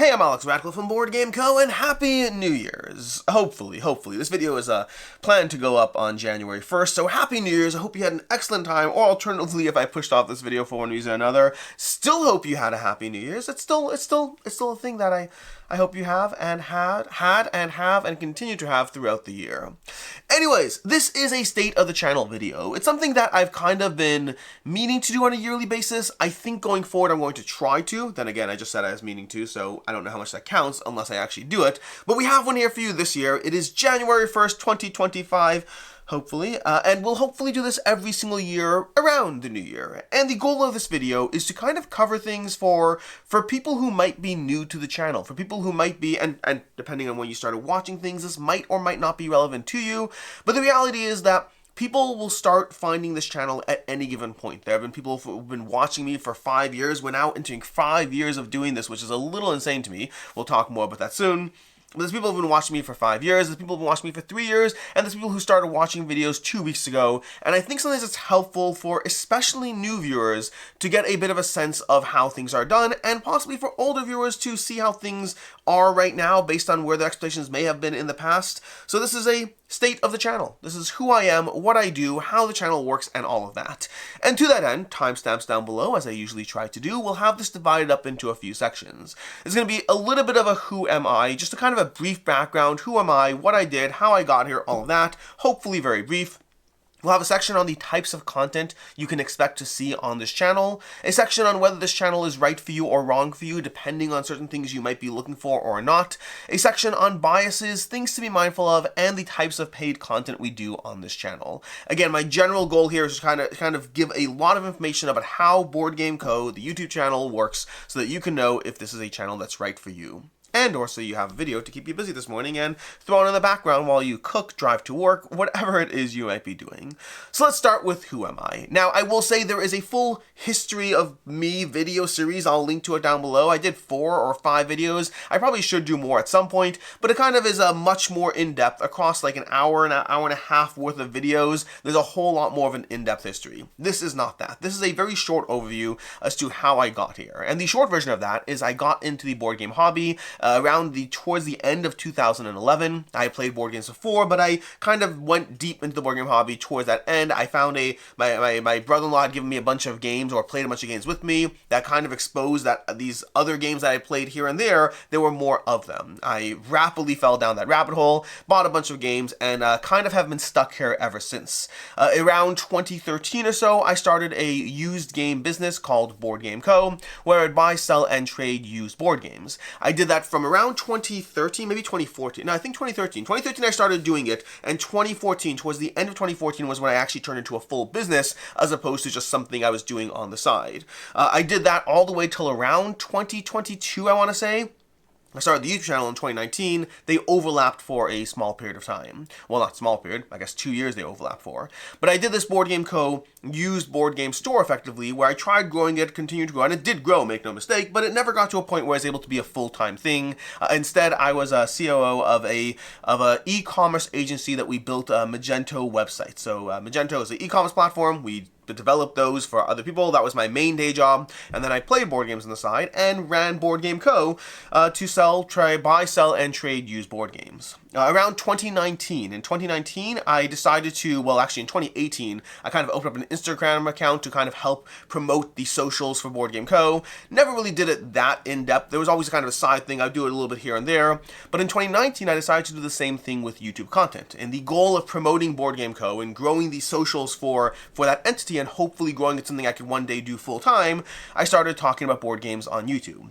Hey, I'm Alex Radcliffe from BoardGameCo, and Happy New Year's! Hopefully. This video is planned to go up on January 1st, so Happy New Year's. I hope you had an excellent time, or alternatively, if I pushed off this video for one reason or another, still hope you had a Happy New Year's. It's still a thing that I hope you have and had and continue to have throughout the year. Anyways, this is a state of the channel video. It's something that I've kind of been meaning to do on a yearly basis. I think going forward I'm going to try to. Then again, I just said I was meaning to, so I don't know how much that counts unless I actually do it. But we have one here for you this year. It is January 1st, 2025. Hopefully, and we'll hopefully do this every single year around the new year. And the goal of this video is to kind of cover things for people who might be new to the channel, for people who might be, and depending on when you started watching things, this might or might not be relevant to you, but the reality is that people will start finding this channel at any given point. There have been people who've been watching me for 5 years. We're now entering 5 years of doing this, which is a little insane to me. We'll talk more about that soon. But there's people who've been watching me for 5 years, there's people who've been watching me for 3 years, and there's people who started watching videos 2 weeks ago. And I think sometimes it's helpful for especially new viewers to get a bit of a sense of how things are done, and possibly for older viewers to see how things are right now based on where their expectations may have been in the past. So this is a state of the channel. This is who I am, what I do, how the channel works, and all of that. And to that end, timestamps down below, as I usually try to do, we'll have this divided up into a few sections. It's going to be a little bit of a who am I, just a kind of a brief background, who am I, what I did, how I got here, all of that, hopefully very brief. We'll have a section on the types of content you can expect to see on this channel, a section on whether this channel is right for you or wrong for you, depending on certain things you might be looking for or not, a section on biases, things to be mindful of, and the types of paid content we do on this channel. Again, my general goal here is to kind of give a lot of information about how BoardGameCo, the YouTube channel, works, so that you can know if this is a channel that's right for you. And also you have a video to keep you busy this morning and throw it in the background while you cook, drive to work, whatever it is you might be doing. So let's start with who am I. Now, I will say there is a full history of me video series. I'll link to it down below. I did 4 or 5 videos. I probably should do more at some point, but it kind of is a much more in-depth across like an hour and a half worth of videos. There's a whole lot more of an in-depth history. This is not that. This is a very short overview as to how I got here. And the short version of that is I got into the board game hobby towards the end of 2011. I played board games before, but I kind of went deep into the board game hobby towards that end. I found my brother-in-law had given me a bunch of games, or played a bunch of games with me, that kind of exposed that these other games that I played here and there were more of them. I rapidly fell down that rabbit hole, bought a bunch of games, and kind of have been stuck here ever since. Around 2013 or so, I started a used game business called BoardGameCo, where I'd buy, sell, and trade used board games. I did that from around 2013, maybe 2014. No, I think 2013. 2013 I started doing it, and 2014, towards the end of 2014, was when I actually turned into a full business, as opposed to just something I was doing on the side. I did that all the way till around 2022, I want to say. I started the YouTube channel in 2019. They overlapped for a small period of time. Well, not small period, I guess 2 years they overlapped for. But I did this BoardGameCo used board game store effectively, where I tried growing it, continued to grow, and it did grow, make no mistake, but it never got to a point where I was able to be a full-time thing. Instead, I was a COO of a e-commerce agency that we built a Magento website. So Magento is an e-commerce platform. We developed those for other people. That was my main day job, and then I played board games on the side and ran BoardGameCo to buy, sell, and trade used board games. Around 2019. In 2019, I decided to, well, actually in 2018, I kind of opened up an Instagram account to kind of help promote the socials for BoardGameCo. Never really did it that in-depth. There was always kind of a side thing. I'd do it a little bit here and there. But in 2019, I decided to do the same thing with YouTube content. And the goal of promoting BoardGameCo and growing the socials for that entity, and hopefully growing it something I could one day do full-time, I started talking about board games on YouTube.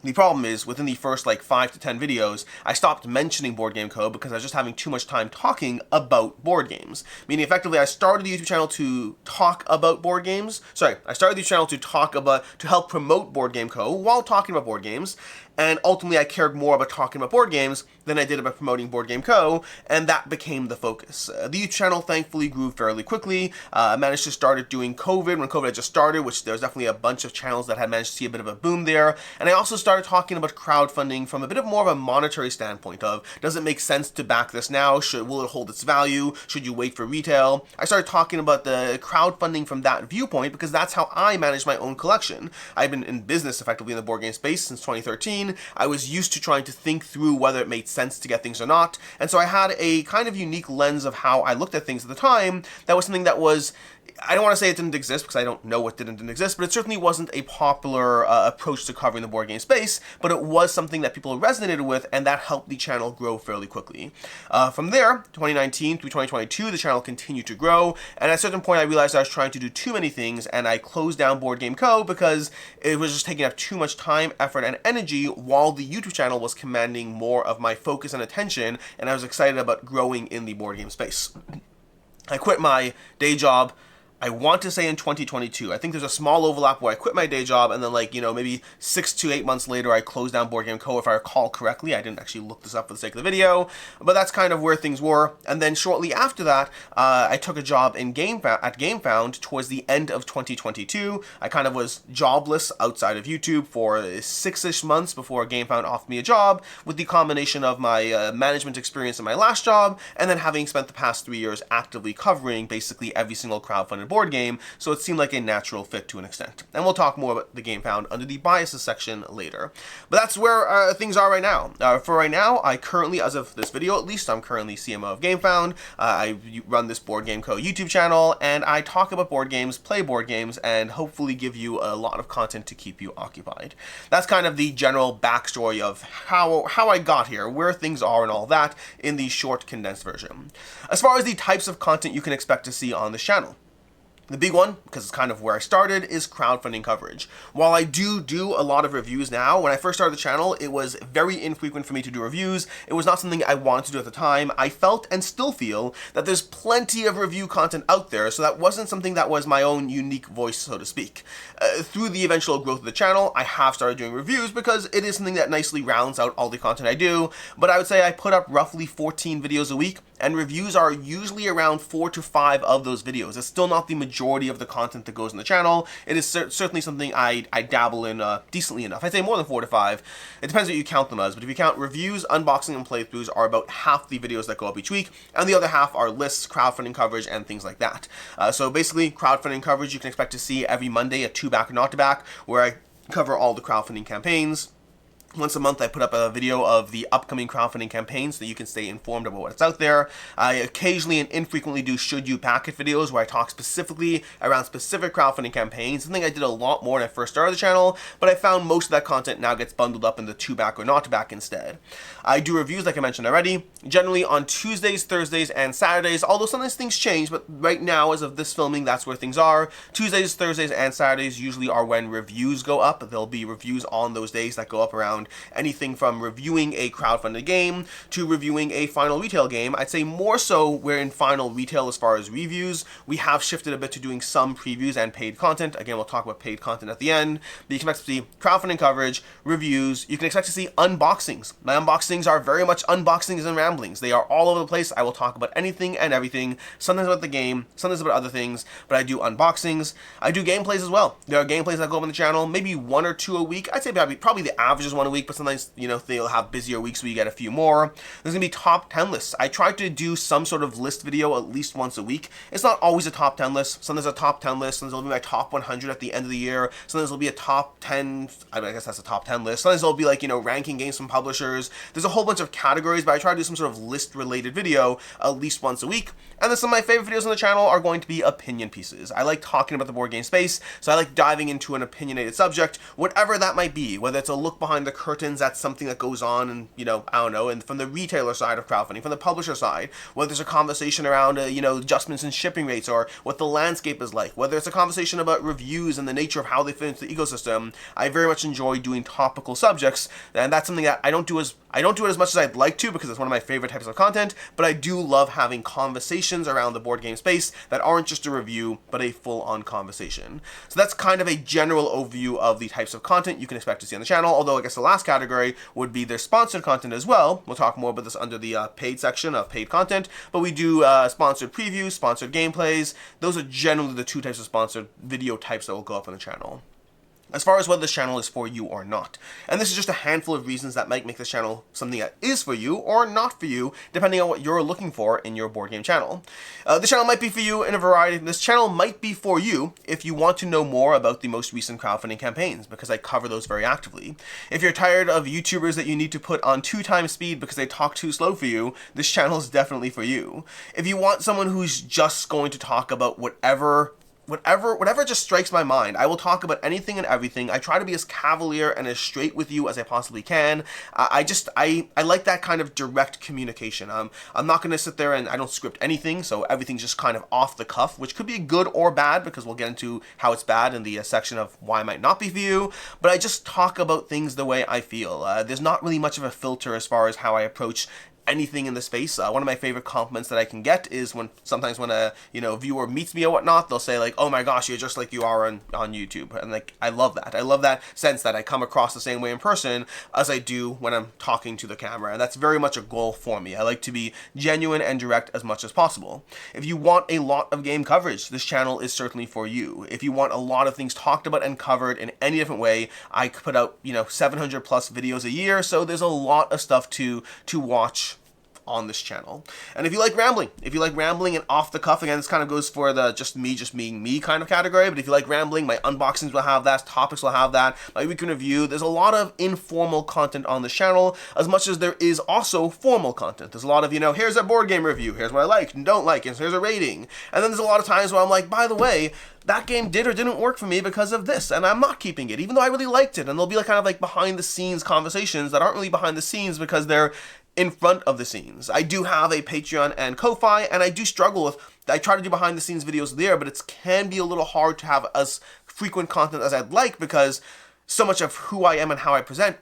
The problem is, within the first 5 to 10 videos, I stopped mentioning BoardGameCo because I was just having too much time talking about board games. Meaning, effectively, I started the YouTube channel to talk about board games. Sorry, I started the channel to help promote BoardGameCo while talking about board games. And ultimately, I cared more about talking about board games than I did about promoting BoardGameCo, and that became the focus. The YouTube channel, thankfully, grew fairly quickly. I managed to start it during COVID, when COVID had just started, which there was definitely a bunch of channels that had managed to see a bit of a boom there. And I also started started talking about crowdfunding from a bit of more of a monetary standpoint of, does it make sense to back this now? Will it hold its value? Should you wait for retail? I started talking about the crowdfunding from that viewpoint because that's how I manage my own collection. I've been in business effectively in the board game space since 2013. I was used to trying to think through whether it made sense to get things or not, and so I had a kind of unique lens of how I looked at things at the time. That was something that was, I don't want to say it didn't exist because I don't know what didn't exist, but it certainly wasn't a popular approach to covering the board game space, but it was something that people resonated with, and that helped the channel grow fairly quickly. From there, 2019 through 2022, the channel continued to grow, and at a certain point I realized I was trying to do too many things, and I closed down BoardGameCo because it was just taking up too much time, effort, and energy while the YouTube channel was commanding more of my focus and attention, and I was excited about growing in the board game space. I quit my day job, I want to say in 2022. I think there's a small overlap where I quit my day job and then maybe 6 to 8 months later I closed down BoardGameCo if I recall correctly. I didn't actually look this up for the sake of the video, but that's kind of where things were. And then shortly after that, I took a job at GameFound towards the end of 2022. I kind of was jobless outside of YouTube for 6-ish months before GameFound offered me a job, with the combination of my management experience in my last job and then having spent the past 3 years actively covering basically every single crowdfunded board game, so it seemed like a natural fit to an extent. And we'll talk more about the game found under the biases section later. But that's where things are right now. For right now, I currently, as of this video at least, I'm currently CMO of GameFound. I run this BoardGameCo YouTube channel, and I talk about board games, play board games, and hopefully give you a lot of content to keep you occupied. That's kind of the general backstory of how I got here, where things are and all that in the short condensed version. As far as the types of content you can expect to see on this channel, the big one, because it's kind of where I started, is crowdfunding coverage. While I do a lot of reviews now, when I first started the channel, it was very infrequent for me to do reviews. It was not something I wanted to do at the time. I felt and still feel that there's plenty of review content out there, so that wasn't something that was my own unique voice, so to speak. Through the eventual growth of the channel, I have started doing reviews because it is something that nicely rounds out all the content I do, but I would say I put up roughly 14 videos a week, and reviews are usually around 4 to 5 of those videos. It's still not the majority of the content that goes in the channel. It is certainly something I dabble in decently enough. I'd say more than 4 to 5. It depends what you count them as, but if you count reviews, unboxing, and playthroughs are about half the videos that go up each week, and the other half are lists, crowdfunding coverage, and things like that. So basically, crowdfunding coverage you can expect to see every Monday at 2 Back or Not to Back, where I cover all the crowdfunding campaigns. Once a month, I put up a video of the upcoming crowdfunding campaign so that you can stay informed about what's out there. I occasionally and infrequently do Should You Back It videos where I talk specifically around specific crowdfunding campaigns, something I did a lot more when I first started the channel, but I found most of that content now gets bundled up in the 2 Back or Not to Back instead. I do reviews, like I mentioned already, generally on Tuesdays, Thursdays, and Saturdays, although sometimes things change, but right now, as of this filming, that's where things are. Tuesdays, Thursdays, and Saturdays usually are when reviews go up. There'll be reviews on those days that go up around anything from reviewing a crowdfunded game to reviewing a final retail game. I'd say more so we're in final retail as far as reviews. We have shifted a bit to doing some previews and paid content. Again, we'll talk about paid content at the end. But you can expect to see crowdfunding coverage, reviews. You can expect to see unboxings. My unboxings are very much unboxings and ramblings. They are all over the place. I will talk about anything and everything. Sometimes about the game, sometimes about other things, but I do unboxings. I do gameplays as well. There are gameplays that go up on the channel, maybe 1 or 2 a week. I'd say probably the average is 1 a week, but sometimes, they'll have busier weeks where you get a few more. There's gonna be top 10 lists. I try to do some sort of list video at least once a week. It's not always a top 10 list. Sometimes a top 10 list, sometimes it'll be my top 100 at the end of the year. Sometimes it'll be a top 10, I guess that's a top 10 list. Sometimes it'll be ranking games from publishers. There's a whole bunch of categories, but I try to do some sort of list related video at least once a week. And then some of my favorite videos on the channel are going to be opinion pieces. I like talking about the board game space, so I like diving into an opinionated subject, whatever that might be, whether it's a look behind the curtains at something that goes on and, I don't know, and from the retailer side of crowdfunding, from the publisher side, whether there's a conversation around, adjustments in shipping rates or what the landscape is like, whether it's a conversation about reviews and the nature of how they fit into the ecosystem. I very much enjoy doing topical subjects, and that's something that I don't do it as much as I'd like to because it's one of my favorite types of content, but I do love having conversations around the board game space that aren't just a review, but a full-on conversation. So that's kind of a general overview of the types of content you can expect to see on the channel, although I guess the last category would be their sponsored content as well. We'll talk more about this under the paid section of paid content, but we do sponsored previews, sponsored gameplays. Those are generally the 2 types of sponsored video types that will go up on the channel. as far as whether this channel is for you or not. And this is just a handful of reasons that might make this channel something that is for you or not for you, depending on what you're looking for in your board game channel. This channel might be for you in a variety. This channel might be for you if you want to know more about the most recent crowdfunding campaigns, because I cover those very actively. If you're tired of YouTubers that you need to put on 2x speed because they talk too slow for you, this channel is definitely for you. If you want someone who's just going to talk about whatever just strikes my mind. I will talk about anything and everything. I try to be as cavalier and as straight with you as I possibly can. I like that kind of direct communication. I'm not going to sit there and I don't script anything, so everything's just kind of off the cuff, which could be good or bad, because we'll get into how it's bad in the section of why it might not be for you. But I just talk about things the way I feel. There's not really much of a filter as far as how I approach anything in the space. One of my favorite compliments that I can get is sometimes when a viewer meets me or whatnot, they'll say like, "Oh my gosh, you're just like you are on YouTube," and like I love that. I love that sense that I come across the same way in person as I do when I'm talking to the camera, and that's very much a goal for me. I like to be genuine and direct as much as possible. If you want a lot of game coverage, this channel is certainly for you. If you want a lot of things talked about and covered in any different way, I put out 700 plus videos a year, so there's a lot of stuff to watch on this channel. And if you like rambling and off the cuff, again, this kind of goes for the just being me kind of category, but if you like rambling, my unboxings will have that, topics will have that, my week in review. There's a lot of informal content on this channel, as much as there is also formal content. There's a lot of, here's a board game review, here's what I liked and don't like, and here's a rating. And then there's a lot of times where I'm like, by the way, that game did or didn't work for me because of this, and I'm not keeping it, even though I really liked it. And there'll be kind of like behind the scenes conversations that aren't really behind the scenes because they're in front of the scenes. I do have a Patreon and Ko-Fi, and I do struggle with, I try to do behind the scenes videos there, but it can be a little hard to have as frequent content as I'd like, because so much of who I am and how I present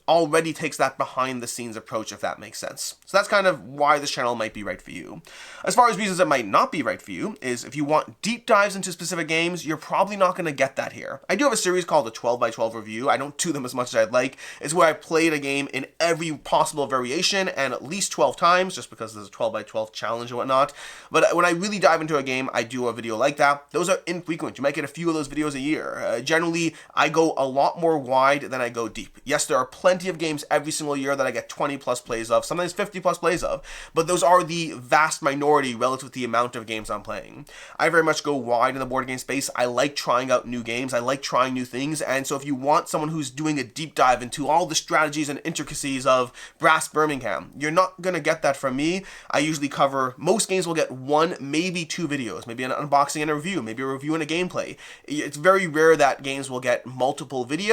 already takes that behind the scenes approach, if that makes sense. So that's kind of why this channel might be right for you. As far as reasons it might not be right for you is if you want deep dives into specific games, you're probably not going to get that here. I do have a series called the 12x12 review. I don't do them as much as I'd like. It's where I played a game in every possible variation and at least 12 times, just because there's a 12x12 challenge and whatnot. But when I really dive into a game, I do a video like that. Those are infrequent. You might get a few of those videos a year. Generally, I go a lot more wide than I go deep. Yes, there are plenty of games every single year that I get 20 plus plays of, sometimes 50 plus plays of, but those are the vast minority relative to the amount of games I'm playing. I very much go wide in the board game space. I like trying out new games. I like trying new things. And so if you want someone who's doing a deep dive into all the strategies and intricacies of Brass Birmingham, you're not going to get that from me. I usually cover, most games will get one, maybe two videos, maybe an unboxing and a review, maybe a review and a gameplay. It's very rare that games will get multiple videos,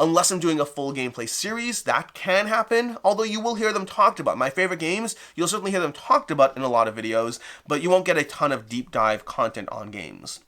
unless I'm doing a full gameplay series. That can happen, although you will hear them talked about. My favorite games, you'll certainly hear them talked about in a lot of videos, but you won't get a ton of deep dive content on games.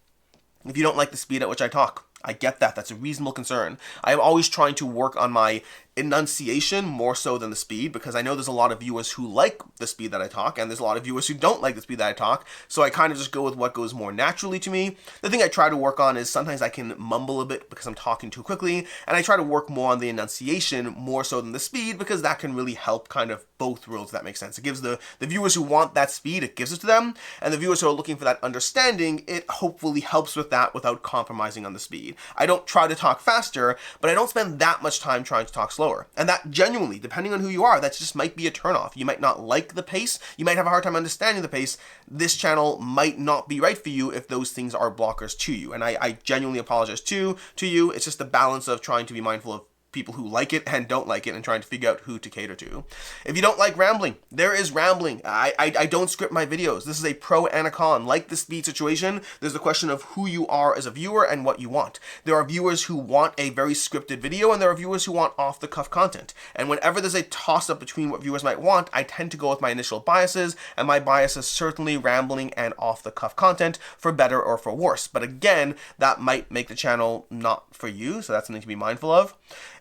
If you don't like the speed at which I talk, I get that. That's a reasonable concern. I am always trying to work on my enunciation more so than the speed, because I know there's a lot of viewers who like the speed that I talk, and there's a lot of viewers who don't like the speed that I talk, so I kind of just go with what goes more naturally to me. The thing I try to work on is sometimes I can mumble a bit because I'm talking too quickly, and I try to work more on the enunciation more so than the speed, because that can really help kind of both worlds, if that makes sense. It gives the viewers who want that speed, it gives it to them, and the viewers who are looking for that understanding, it hopefully helps with that without compromising on the speed. I don't try to talk faster, but I don't spend that much time trying to talk slower. And that genuinely, depending on who you are, that just might be a turnoff. You might not like the pace. You might have a hard time understanding the pace. This channel might not be right for you if those things are blockers to you. And I genuinely apologize to you. It's just a balance of trying to be mindful of people who like it and don't like it and trying to figure out who to cater to. If you don't like rambling, there is rambling. I don't script my videos. This is a pro and a con. Like the speed situation, there's the question of who you are as a viewer and what you want. There are viewers who want a very scripted video, and there are viewers who want off-the-cuff content. And whenever there's a toss-up between what viewers might want, I tend to go with my initial biases, and my bias is certainly rambling and off-the-cuff content, for better or for worse. But again, that might make the channel not for you, so that's something to be mindful of.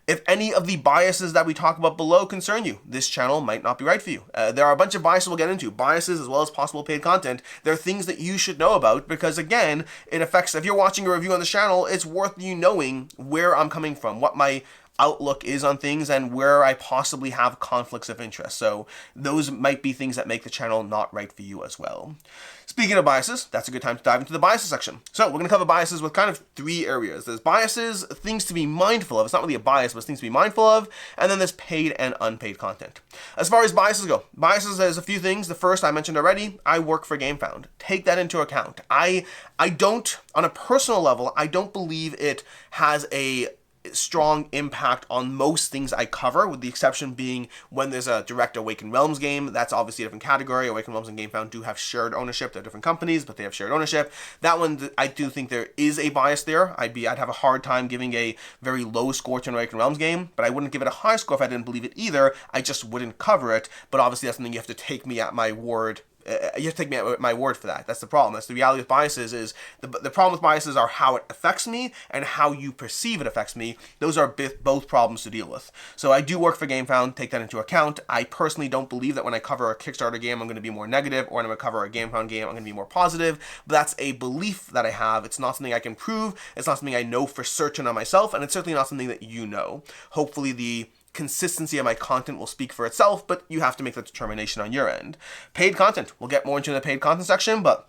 If any of the biases that we talk about below concern you, this channel might not be right for you. There are a bunch of biases we'll get into, biases as well as possible paid content. There are things that you should know about, because again, it affects, if you're watching a review on the channel, it's worth you knowing where I'm coming from, what my outlook is on things and where I possibly have conflicts of interest. So those might be things that make the channel not right for you as well. Speaking of biases, that's a good time to dive into the biases section. So we're going to cover biases with kind of 3 areas. There's biases, things to be mindful of. It's not really a bias, but it's things to be mindful of. And then there's paid and unpaid content. As far as biases go, there's a few things. The first I mentioned already, I work for GameFound. Take that into account. I don't, on a personal level, I don't believe it has a strong impact on most things I cover, with the exception being when there's a direct Awakened Realms game. That's obviously a different category. Awakened Realms and GameFound do have shared ownership. They're different companies, but they have shared ownership. That one, I do think there is a bias there. I'd have a hard time giving a very low score to an Awakened Realms game, but I wouldn't give it a high score if I didn't believe it either. I just wouldn't cover it. But obviously that's something you have to take me at my word. You have to take me at my word for that. That's the problem. That's the reality with biases. Is the problem with biases are how it affects me and how you perceive it affects me. Those are both problems to deal with. So I do work for GameFound. Take that into account. I personally don't believe that when I cover a Kickstarter game, I'm going to be more negative, or when I cover a GameFound game, I'm going to be more positive. But that's a belief that I have. It's not something I can prove. It's not something I know for certain on myself, and it's certainly not something that you know. Hopefully the consistency of my content will speak for itself, but you have to make that determination on your end. Paid content. We'll get more into the paid content section, but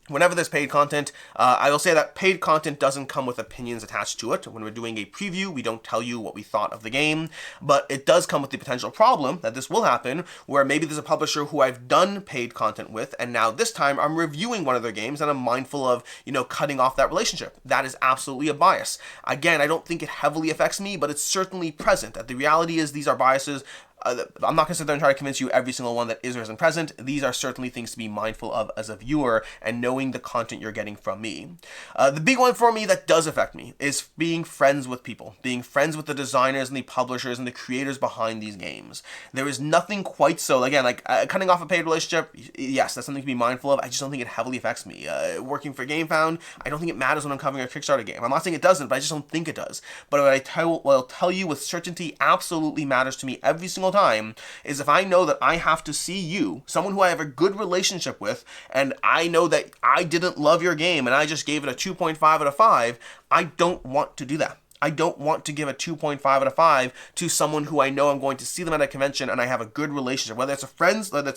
whenever there's paid content, I will say that paid content doesn't come with opinions attached to it. When we're doing a preview, we don't tell you what we thought of the game, but it does come with the potential problem that this will happen, where maybe there's a publisher who I've done paid content with, and now this time I'm reviewing one of their games, and I'm mindful of, cutting off that relationship. That is absolutely a bias. Again, I don't think it heavily affects me, but it's certainly present. The reality is these are biases. I'm not going to sit there and try to convince you every single one that is or isn't present. These are certainly things to be mindful of as a viewer and knowing the content you're getting from me. The big one for me that does affect me is being friends with people, being friends with the designers and the publishers and the creators behind these games. There is nothing quite so, again, like cutting off a paid relationship, yes, that's something to be mindful of. I just don't think it heavily affects me. Working for GameFound, I don't think it matters when I'm covering a Kickstarter game. I'm not saying it doesn't, but I just don't think it does. But what I'll tell you with certainty absolutely matters to me every single time is if I know that I have to see you, someone who I have a good relationship with, and I know that I didn't love your game and I just gave it a 2.5 out of 5, I don't want to do that. I don't want to give a 2.5 out of 5 to someone who I know I'm going to see them at a convention and I have a good relationship. Whether it's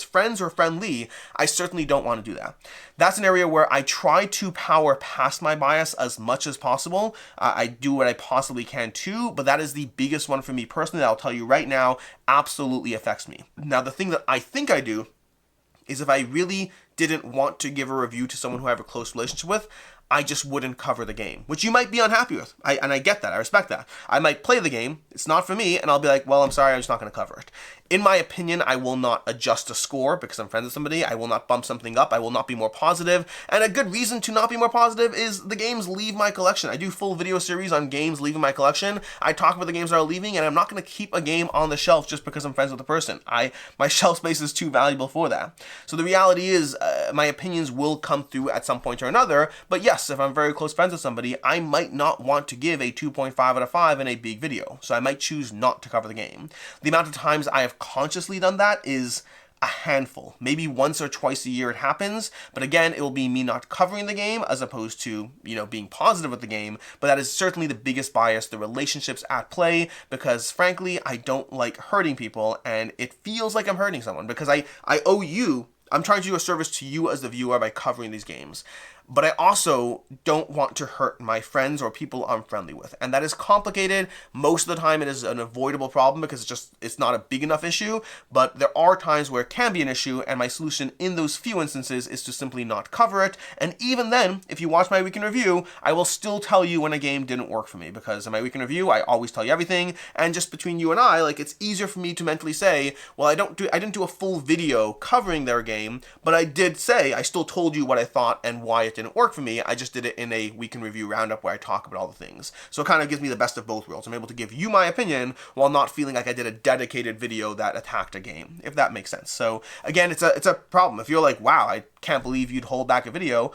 friends or friendly, I certainly don't want to do that. That's an area where I try to power past my bias as much as possible. I do what I possibly can too, but that is the biggest one for me personally that I'll tell you right now absolutely affects me. Now, the thing that I think I do is if I really didn't want to give a review to someone who I have a close relationship with, I just wouldn't cover the game, which you might be unhappy with. And I get that. I respect that. I might play the game. It's not for me. And I'll be like, well, I'm sorry. I'm just not going to cover it. In my opinion, I will not adjust a score because I'm friends with somebody. I will not bump something up. I will not be more positive. And a good reason to not be more positive is the games leave my collection. I do full video series on games leaving my collection. I talk about the games that are leaving, and I'm not going to keep a game on the shelf just because I'm friends with the person. My shelf space is too valuable for that. So the reality is my opinions will come through at some point or another. But yes, if I'm very close friends with somebody, I might not want to give a 2.5 out of 5 in a big video. So I might choose not to cover the game. The amount of times I have consciously done that is a handful. Maybe once or twice a year it happens, but again, it will be me not covering the game as opposed to, being positive with the game. But that is certainly the biggest bias, the relationships at play, because frankly, I don't like hurting people, and it feels like I'm hurting someone because I owe you. I'm trying to do a service to you as the viewer by covering these games. But I also don't want to hurt my friends or people I'm friendly with. And that is complicated. Most of the time it is an avoidable problem because it's not a big enough issue. But there are times where it can be an issue, and my solution in those few instances is to simply not cover it. And even then, if you watch my week in review, I will still tell you when a game didn't work for me, because in my week in review, I always tell you everything. And just between you and I, it's easier for me to mentally say, well, I didn't do a full video covering their game, but I did say, I still told you what I thought and why it didn't work for me. I just did it in a week in review roundup where I talk about all the things. So it kind of gives me the best of both worlds. I'm able to give you my opinion while not feeling like I did a dedicated video that attacked a game, if that makes sense. So again, it's a problem. If you're like, wow, I can't believe you'd hold back a video,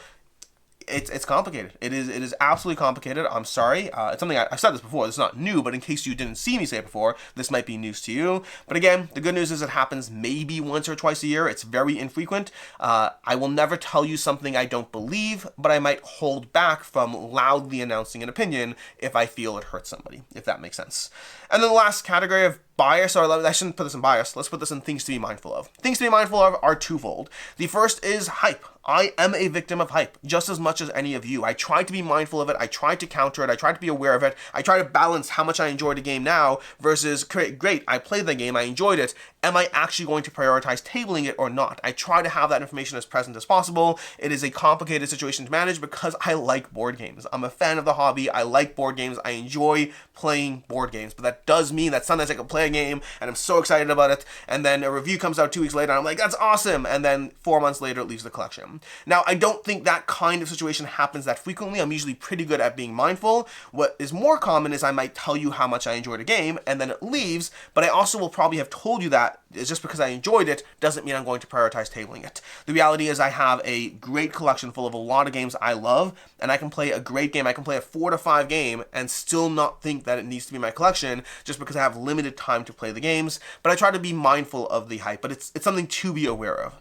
It's complicated. It is absolutely complicated. I'm sorry. It's something I've said this before. It's not new, but in case you didn't see me say it before, this might be news to you. But again, the good news is it happens maybe once or twice a year. It's very infrequent. I will never tell you something I don't believe, but I might hold back from loudly announcing an opinion if I feel it hurts somebody, if that makes sense. And then the last category of bias, or I shouldn't put this in bias, let's put this in things to be mindful of. Things to be mindful of are twofold. The first is hype. I am a victim of hype just as much as any of you. I try to be mindful of it. I try to counter it. I try to be aware of it. I try to balance how much I enjoy the game now versus, great, I played the game, I enjoyed it. Am I actually going to prioritize tabling it or not? I try to have that information as present as possible. It is a complicated situation to manage because I like board games. I'm a fan of the hobby. I like board games. I enjoy playing board games. But that does mean that sometimes I can play a game and I'm so excited about it, and then a review comes out 2 weeks later and I'm like, that's awesome, and then 4 months later it leaves the collection. Now, I don't think that kind of situation happens that frequently. I'm usually pretty good at being mindful. What is more common is I might tell you how much I enjoyed a game and then it leaves, but I also will probably have told you that just because I enjoyed it doesn't mean I'm going to prioritize tabling it. The reality is I have a great collection full of a lot of games I love, and I can play a great game. I can play a 4 to 5 game and still not think that it needs to be my collection just because I have limited time to play the games. But I try to be mindful of the hype, but it's something to be aware of.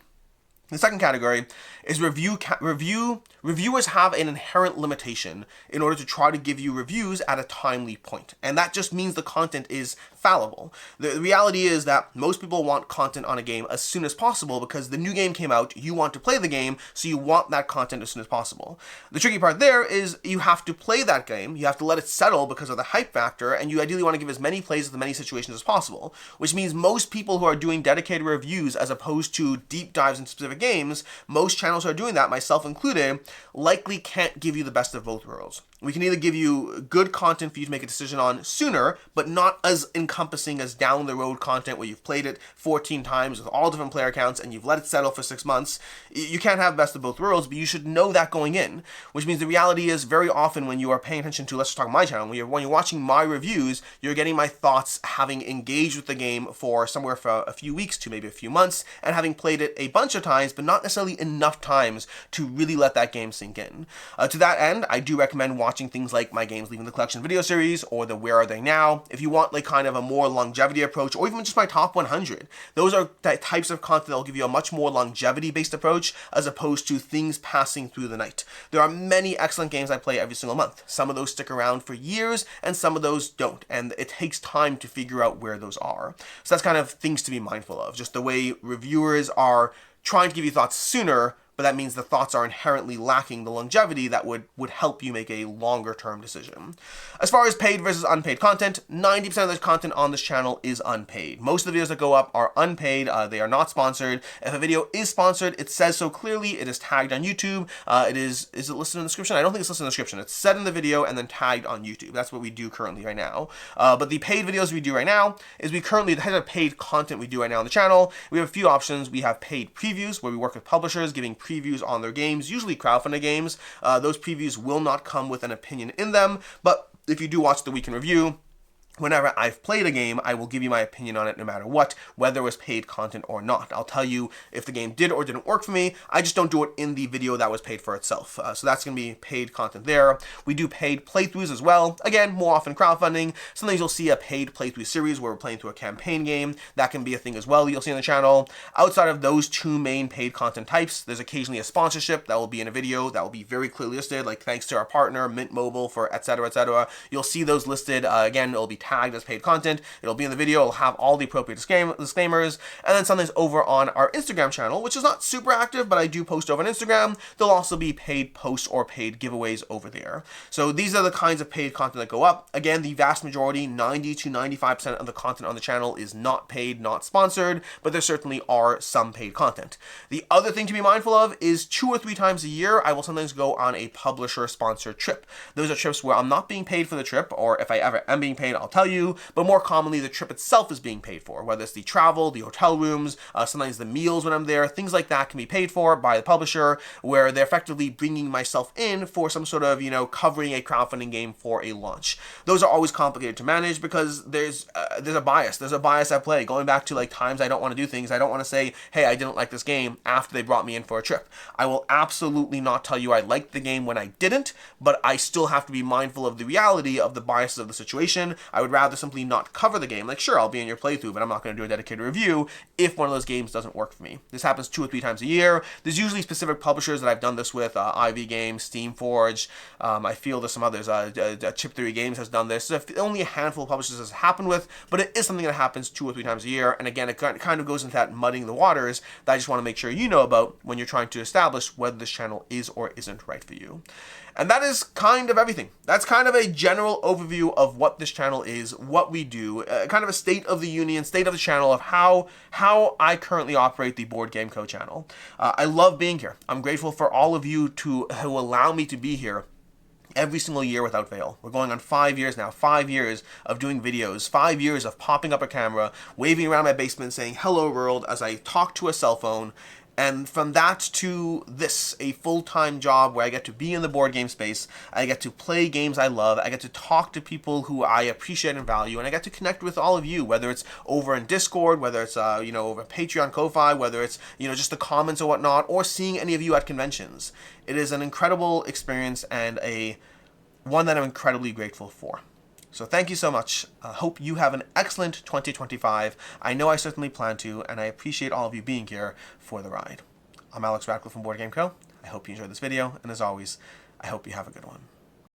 The second category is reviewers have an inherent limitation in order to try to give you reviews at a timely point. And that just means the content is fallible. The reality is that most people want content on a game as soon as possible because the new game came out, you want to play the game, so you want that content as soon as possible. The tricky part there is you have to play that game, you have to let it settle because of the hype factor, and you ideally want to give as many plays as many situations as possible, which means most people who are doing dedicated reviews as opposed to deep dives in specific games, most channels who are doing that, myself included, likely can't give you the best of both worlds. We can either give you good content for you to make a decision on sooner, but not as encompassing as down the road content where you've played it 14 times with all different player counts and you've let it settle for 6 months. You can't have best of both worlds, but you should know that going in, which means the reality is very often when you are paying attention to, let's just talk about my channel, when you're watching my reviews, you're getting my thoughts having engaged with the game for somewhere for a few weeks to maybe a few months and having played it a bunch of times, but not necessarily enough times to really let that game sink in. To that end, I do recommend watching things like my Games Leaving the Collection video series or the Where Are They Now. If you want like kind of a more longevity approach, or even just my top 100, those are types of content that will give you a much more longevity based approach as opposed to things passing through the night. There are many excellent games I play every single month. Some of those stick around for years and some of those don't, and it takes time to figure out where those are. So that's kind of things to be mindful of, just the way reviewers are trying to give you thoughts sooner, but that means the thoughts are inherently lacking the longevity that would help you make a longer term decision. As far as paid versus unpaid content, 90% of the content on this channel is unpaid. Most of the videos that go up are unpaid. They are not sponsored. If a video is sponsored, it says so clearly. It is tagged on YouTube. Is it listed in the description? I don't think it's listed in the description. It's said in the video and then tagged on YouTube. That's what we do currently right now. But the paid videos we do right now is the type of paid content we do right now on the channel. We have a few options. We have paid previews where we work with publishers giving previews on their games, usually crowdfunded games. Those previews will not come with an opinion in them, but if you do watch the Week in Review, whenever I've played a game, I will give you my opinion on it no matter what, whether it was paid content or not. I'll tell you if the game did or didn't work for me. I just don't do it in the video that was paid for itself. So that's going to be paid content there. We do paid playthroughs as well. Again, more often crowdfunding. Sometimes you'll see a paid playthrough series where we're playing through a campaign game. That can be a thing as well you'll see on the channel. Outside of those two main paid content types, there's occasionally a sponsorship that will be in a video that will be very clearly listed, like thanks to our partner, Mint Mobile, for etc., etc. You'll see those listed. Again, it'll be tagged as paid content. It'll be in the video. It'll have all the appropriate disclaimers. And then sometimes over on our Instagram channel, which is not super active, but I do post over on Instagram, there'll also be paid posts or paid giveaways over there. So these are the kinds of paid content that go up. Again, the vast majority, 90 to 95% of the content on the channel is not paid, not sponsored, but there certainly are some paid content. The other thing to be mindful of is 2 or 3 times a year, I will sometimes go on a publisher-sponsored trip. Those are trips where I'm not being paid for the trip, or if I ever am being paid, I'll tell tell you, but more commonly the trip itself is being paid for, whether it's the travel, the hotel rooms, sometimes the meals when I'm there, things like that can be paid for by the publisher, where they're effectively bringing myself in for some sort of, covering a crowdfunding game for a launch. Those are always complicated to manage because there's a bias. There's a bias at play. Going back to like times I don't want to do things. I don't want to say, hey, I didn't like this game after they brought me in for a trip. I will absolutely not tell you I liked the game when I didn't, but I still have to be mindful of the reality of the biases of the situation. I would rather simply not cover the game. Like, sure, I'll be in your playthrough, but I'm not going to do a dedicated review if one of those games doesn't work for me. This happens 2 or 3 times a year. There's usually specific publishers that I've done this with, IV Games, Steamforge. I feel there's some others. Chip Theory Games has done this. So only a handful of publishers has happened with, but it is something that happens 2 or 3 times a year. And again, it kind of goes into that muddying the waters that I just want to make sure you know about when you're trying to establish whether this channel is or isn't right for you. And that is kind of everything. That's kind of a general overview of what this channel is, what we do, kind of a state of the union, state of the channel of how I currently operate the BoardGameCo channel. I love being here. I'm grateful for all of you who allow me to be here every single year without fail. We're going on 5 years now, 5 years of doing videos, 5 years of popping up a camera, waving around my basement saying hello world as I talk to a cell phone. And from that to this, a full-time job where I get to be in the board game space, I get to play games I love, I get to talk to people who I appreciate and value, and I get to connect with all of you, whether it's over in Discord, whether it's, over Patreon, Ko-Fi, whether it's, just the comments or whatnot, or seeing any of you at conventions. It is an incredible experience and one that I'm incredibly grateful for. So thank you so much. Hope you have an excellent 2025. I know I certainly plan to, and I appreciate all of you being here for the ride. I'm Alex Radcliffe from BoardGameCo. I hope you enjoyed this video, and as always, I hope you have a good one.